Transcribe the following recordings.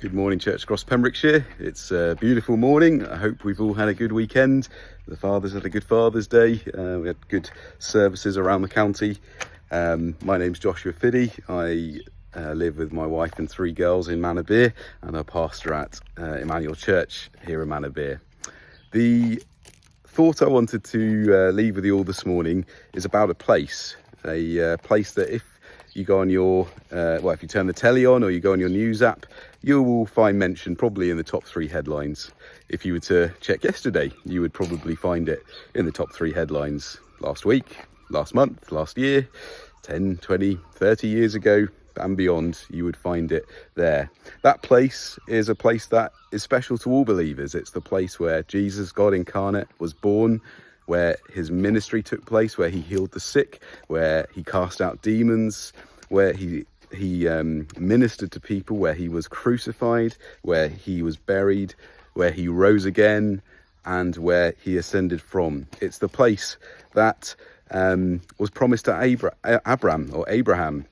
Good morning, Church Cross, Pembrokeshire. It's a beautiful morning. I hope we've all had a good weekend. The fathers had a good Father's Day. We had good services around the county. My name's Joshua Fiddy. I live with my wife and three girls in Manorbier, and I pastor at Emmanuel Church here in Manorbier. The thought I wanted to leave with you all this morning is about a place that if you go on your, if you turn the telly on or you go on your news app, you will find mention probably in the top three headlines. If you were to check yesterday, you would probably find it in the top three headlines last week, last month, last year, 10, 20, 30 years ago and beyond. You would find it there. That place is a place that is special to all believers. It's the place where Jesus, God incarnate, was born, where his ministry took place, where he healed the sick, where he cast out demons, where he ministered to people, where he was crucified, where he was buried, where he rose again, and where he ascended from. It's the place that was promised to Abraham.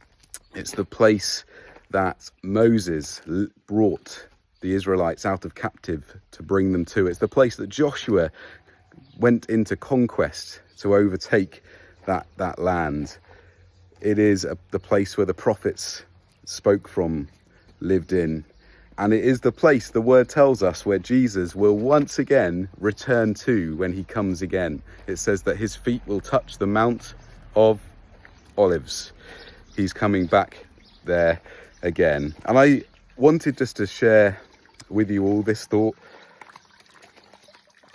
It's the place that Moses brought the Israelites out of captive to bring them to. It's the place that Joshua went into conquest to overtake that land. It is the place where the prophets spoke from, lived in. And it is the place, the word tells us, where Jesus will once again return to when he comes again. It says that his feet will touch the Mount of Olives. He's coming back there again. And I wanted just to share with you all this thought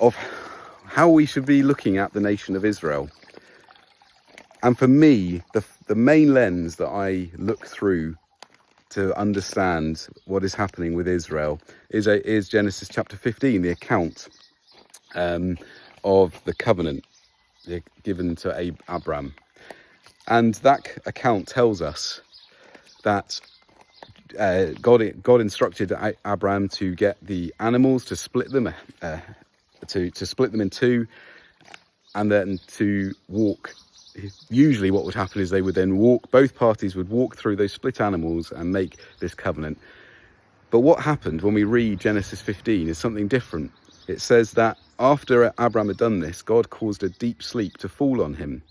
of how we should be looking at the nation of Israel. And for me, the main lens that I look through to understand what is happening with Israel is Genesis chapter 15, the account of the covenant given to Abraham. And that account tells us that God instructed Abraham to get the animals, to split them to split them in two, and then to walk. Usually what would happen is they would then both parties would walk through those split animals and make this covenant. But what happened when we read Genesis 15 is something different. It says that after Abraham had done this, God caused a deep sleep to fall on him.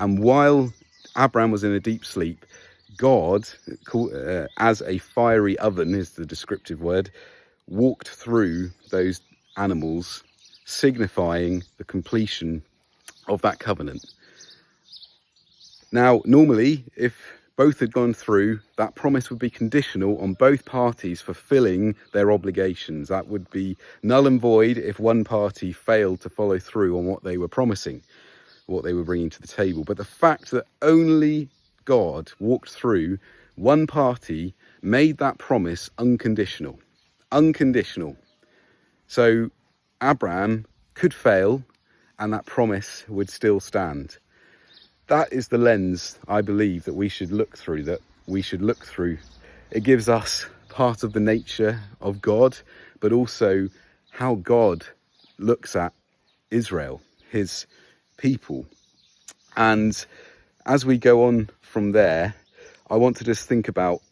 And while Abraham was in a deep sleep, God, as a fiery oven is the descriptive word, walked through those animals, signifying the completion of that covenant. Now, normally, if both had gone through, that promise would be conditional on both parties fulfilling their obligations. That would be null and void if one party failed to follow through on what they were promising, what they were bringing to the table. But the fact that only God walked through, one party made that promise unconditional. So Abraham could fail and that promise would still stand. That is the lens I believe that we should look through, It gives us part of the nature of God, but also how God looks at Israel, his people. And as we go on from there, I want to just think about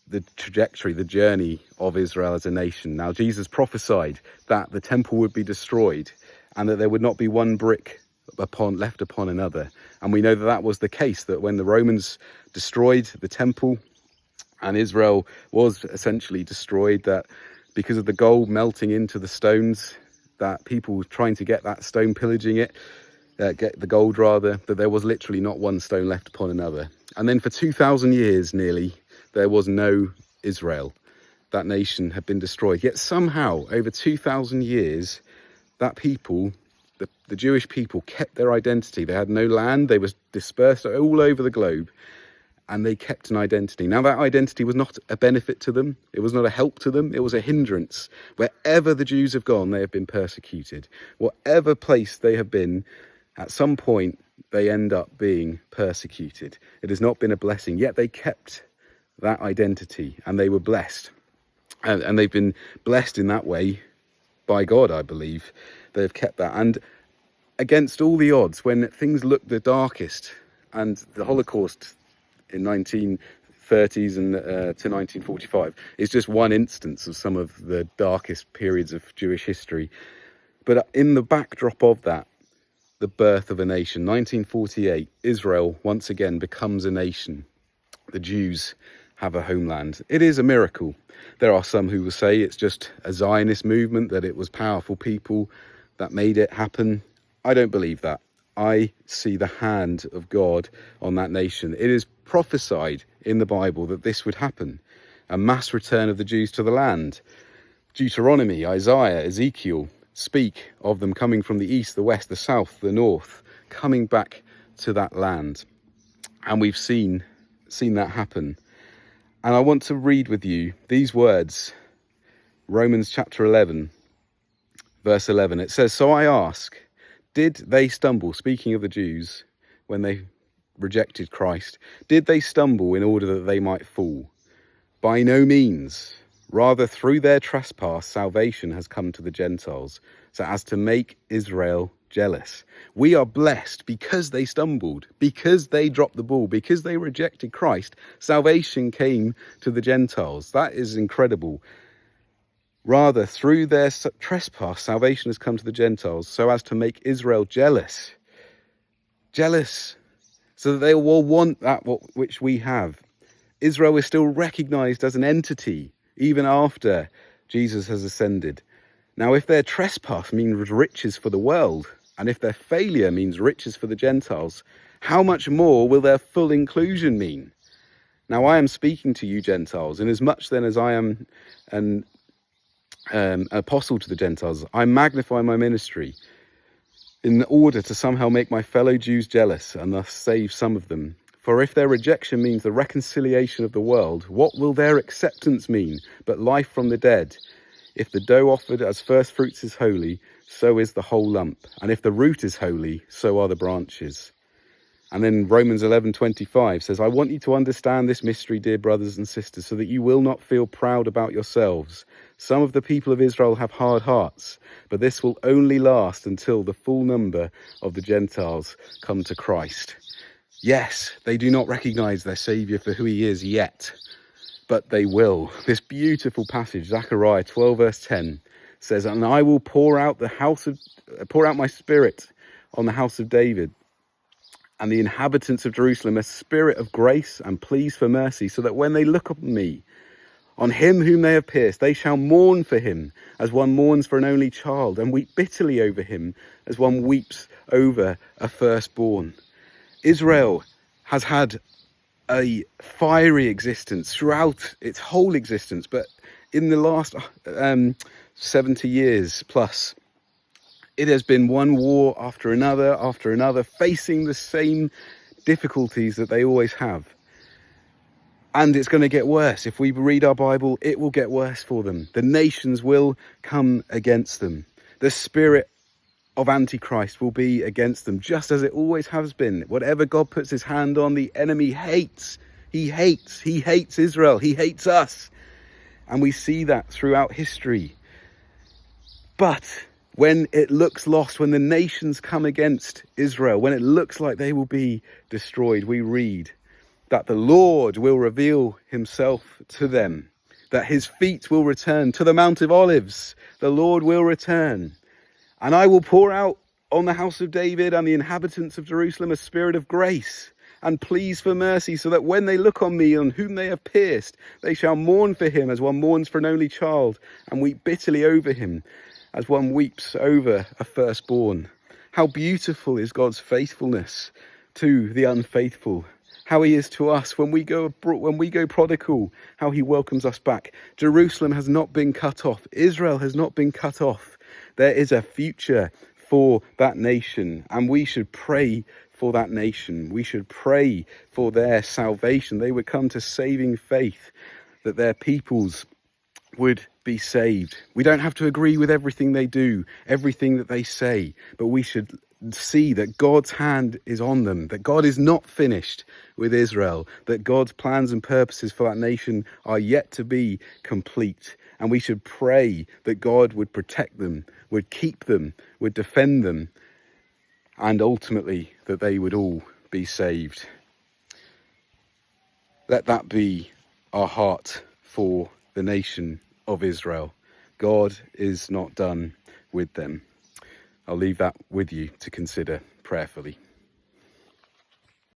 the trajectory, the journey of Israel as a nation. Now, Jesus prophesied that the temple would be destroyed and that there would not be one brick left upon another. And we know that was the case, that when the Romans destroyed the temple and Israel was essentially destroyed, that because of the gold melting into the stones, that people were trying to get that stone, pillaging it, get the gold rather, that there was literally not one stone left upon another. And then for 2,000 years nearly, there was no Israel. That nation had been destroyed. Yet somehow, over 2,000 years, that people, the Jewish people, kept their identity. They had no land. They were dispersed all over the globe, and they kept an identity. Now, that identity was not a benefit to them. It was not a help to them. It was a hindrance. Wherever the Jews have gone, they have been persecuted. Whatever place they have been, at some point, they end up being persecuted. It has not been a blessing. Yet they kept that identity, and they were blessed. And they've been blessed in that way by God, I believe. They've kept that. And against all the odds, when things looked the darkest, and the Holocaust in 1930s and to 1945 is just one instance of some of the darkest periods of Jewish history. But in the backdrop of that, the birth of a nation, 1948, Israel once again becomes a nation. The Jews have a homeland. It is a miracle. There are some who will say it's just a Zionist movement, that it was powerful people that made it happen. I don't believe that. I see the hand of God on that nation. It is prophesied in the Bible that this would happen, a mass return of the Jews to the land. Deuteronomy, Isaiah, Ezekiel speak of them coming from the east, the west, the south, the north, coming back to that land. And we've seen that happen. And I want to read with you these words, Romans chapter 11, verse 11. It says, "So I ask, did they stumble," speaking of the Jews, when they rejected Christ, "did they stumble in order that they might fall? By no means. Rather, through their trespass, salvation has come to the Gentiles, so as to make Israel jealous. We are blessed because they stumbled, because they dropped the ball, because they rejected Christ. Salvation came to the Gentiles." That is incredible. Rather, through their trespass, salvation has come to the Gentiles, so as to make Israel jealous. Jealous, so that they will want that which we have. Israel is still recognized as an entity, even after Jesus has ascended. Now, if their trespass means riches for the world, and if their failure means riches for the Gentiles, how much more will their full inclusion mean? Now, I am speaking to you Gentiles, and as much then as I am an apostle to the Gentiles, I magnify my ministry in order to somehow make my fellow Jews jealous and thus save some of them. For if their rejection means the reconciliation of the world, what will their acceptance mean but life from the dead? If the dough offered as first fruits is holy, so is the whole lump. And if the root is holy, so are the branches. And then Romans 11:25 says, "I want you to understand this mystery, dear brothers and sisters, so that you will not feel proud about yourselves. Some of the people of Israel have hard hearts, but this will only last until the full number of the Gentiles come to Christ." Yes, they do not recognize their Saviour for who he is yet, but they will. This beautiful passage, Zechariah 12 verse 10, says, "And I will pour out my spirit on the house of David and the inhabitants of Jerusalem, a spirit of grace and pleas for mercy, so that when they look upon me, on him whom they have pierced, they shall mourn for him as one mourns for an only child, and weep bitterly over him as one weeps over a firstborn." Israel has had a fiery existence throughout its whole existence, but in the last 70 years plus, it has been one war after another, facing the same difficulties that they always have. And it's going to get worse. If we read our Bible, it will get worse for them. The nations will come against them. The spirit of Antichrist will be against them, just as it always has been. Whatever God puts his hand on, the enemy hates. He hates Israel. He hates us. And we see that throughout history. But when it looks lost, when the nations come against Israel, when it looks like they will be destroyed, we read that the Lord will reveal himself to them, that his feet will return to the Mount of Olives. The Lord will return. "And I will pour out on the house of David and the inhabitants of Jerusalem a spirit of grace and pleas for mercy, so that when they look on me, on whom they have pierced, they shall mourn for him as one mourns for an only child, and weep bitterly over him as one weeps over a firstborn." How beautiful is God's faithfulness to the unfaithful. How he is to us when we go prodigal, how he welcomes us back. Jerusalem has not been cut off. Israel has not been cut off. There is a future for that nation, and we should pray for that nation. We should pray for their salvation. They would come to saving faith, that their peoples would be saved. We don't have to agree with everything they do, everything that they say, but we should see that God's hand is on them, that God is not finished with Israel, that God's plans and purposes for that nation are yet to be complete. And we should pray that God would protect them, would keep them, would defend them, and ultimately that they would all be saved. Let that be our heart for the nation of Israel. God is not done with them. I'll leave that with you to consider prayerfully.